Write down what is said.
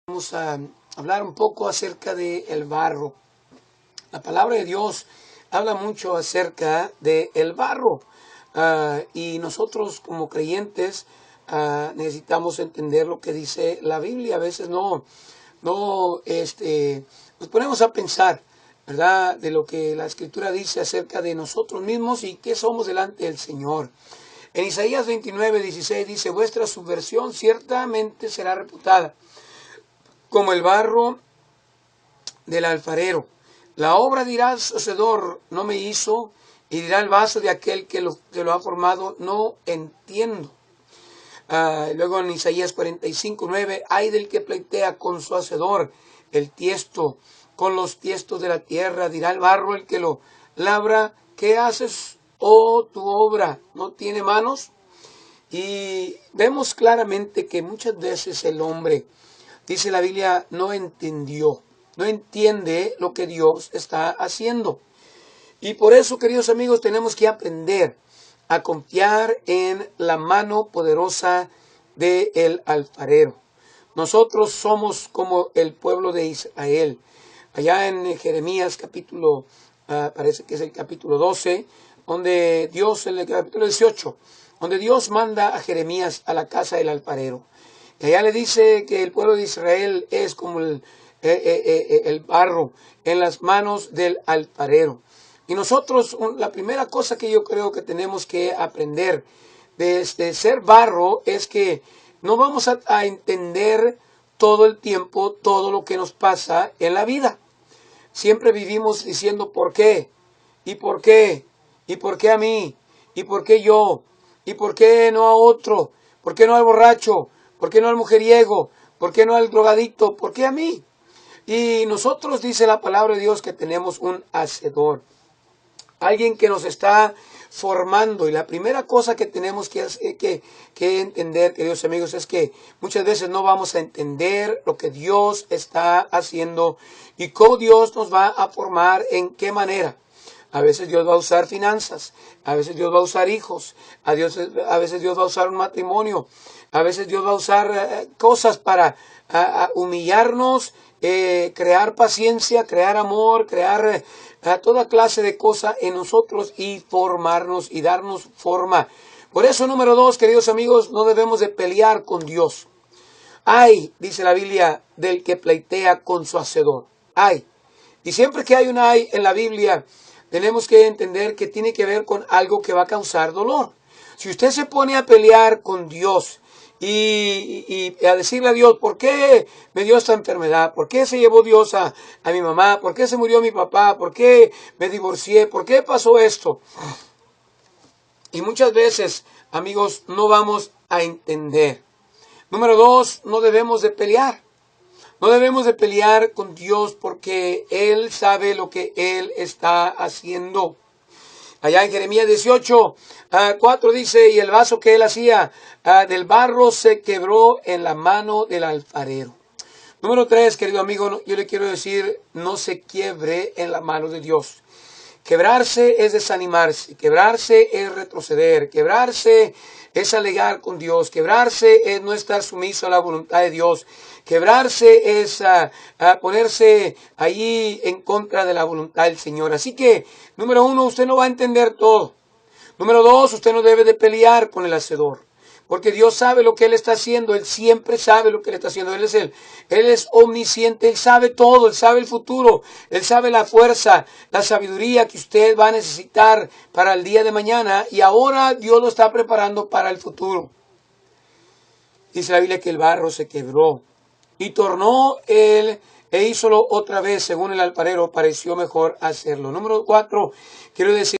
Vamos a hablar un poco acerca del barro. La palabra de Dios habla mucho acerca del barro. Y nosotros como creyentes necesitamos entender lo que dice la Biblia. A veces nos ponemos a pensar, ¿verdad?, de lo que la Escritura dice acerca de nosotros mismos y qué somos delante del Señor. En Isaías 29:16 dice: vuestra subversión ciertamente será reputada como el barro del alfarero. La obra dirá al hacedor: no me hizo, y dirá el vaso de aquel que lo ha formado: no entiendo. Luego en Isaías 45:9: ay del que pleitea con su hacedor, el tiesto con los tiestos de la tierra. Dirá el barro el que lo labra: ¿qué haces, oh tu obra? ¿No tiene manos? Y vemos claramente que muchas veces el hombre, dice la Biblia, no entiende lo que Dios está haciendo. Y por eso, queridos amigos, tenemos que aprender a confiar en la mano poderosa del alfarero. Nosotros somos como el pueblo de Israel. Allá en Jeremías capítulo, parece que es el capítulo 12, donde Dios, en el capítulo 18, donde Dios manda a Jeremías a la casa del alfarero. Y allá le dice que el pueblo de Israel es como el barro en las manos del alfarero. Y nosotros, la primera cosa que yo creo que tenemos que aprender de ser barro es que no vamos a entender todo el tiempo todo lo que nos pasa en la vida. Siempre vivimos diciendo ¿por qué? ¿Y por qué? ¿Y por qué a mí? ¿Y por qué yo? ¿Y por qué no a otro? ¿Por qué no al borracho? ¿Por qué no al mujeriego? ¿Por qué no al drogadicto? ¿Por qué a mí? Y nosotros, dice la palabra de Dios, que tenemos un hacedor, alguien que nos está formando. Y la primera cosa que tenemos que entender, queridos amigos, es que muchas veces no vamos a entender lo que Dios está haciendo y cómo Dios nos va a formar, en qué manera. A veces Dios va a usar finanzas, a veces Dios va a usar hijos, a veces Dios va a usar un matrimonio, a veces Dios va a usar cosas para humillarnos, crear paciencia, crear amor, crear toda clase de cosas en nosotros y formarnos y darnos forma. Por eso, número 2, queridos amigos, no debemos de pelear con Dios. Ay, dice la Biblia, del que pleitea con su hacedor. Ay. Y siempre que hay un ay en la Biblia, tenemos que entender que tiene que ver con algo que va a causar dolor. Si usted se pone a pelear con Dios y a decirle a Dios: ¿por qué me dio esta enfermedad? ¿Por qué se llevó Dios a mi mamá? ¿Por qué se murió mi papá? ¿Por qué me divorcié? ¿Por qué pasó esto? Y muchas veces, amigos, no vamos a entender. Número 2, no debemos de pelear. No debemos de pelear con Dios porque Él sabe lo que Él está haciendo. Allá en Jeremías 18:4 dice: y el vaso que Él hacía del barro se quebró en la mano del alfarero. Número 3, querido amigo, yo le quiero decir: no se quiebre en la mano de Dios. Quebrarse es desanimarse, quebrarse es retroceder, quebrarse es alegar con Dios, quebrarse es no estar sumiso a la voluntad de Dios, quebrarse es ponerse allí en contra de la voluntad del Señor. Así que, número 1, usted no va a entender todo. Número 2, usted no debe de pelear con el hacedor, porque Dios sabe lo que Él está haciendo. Él siempre sabe lo que Él está haciendo. Él es omnisciente. Él sabe todo. Él sabe el futuro. Él sabe la fuerza, la sabiduría que usted va a necesitar para el día de mañana. Y ahora Dios lo está preparando para el futuro. Dice la Biblia que el barro se quebró y tornó él e hízolo otra vez según el alfarero pareció mejor hacerlo. Número 4, quiero decir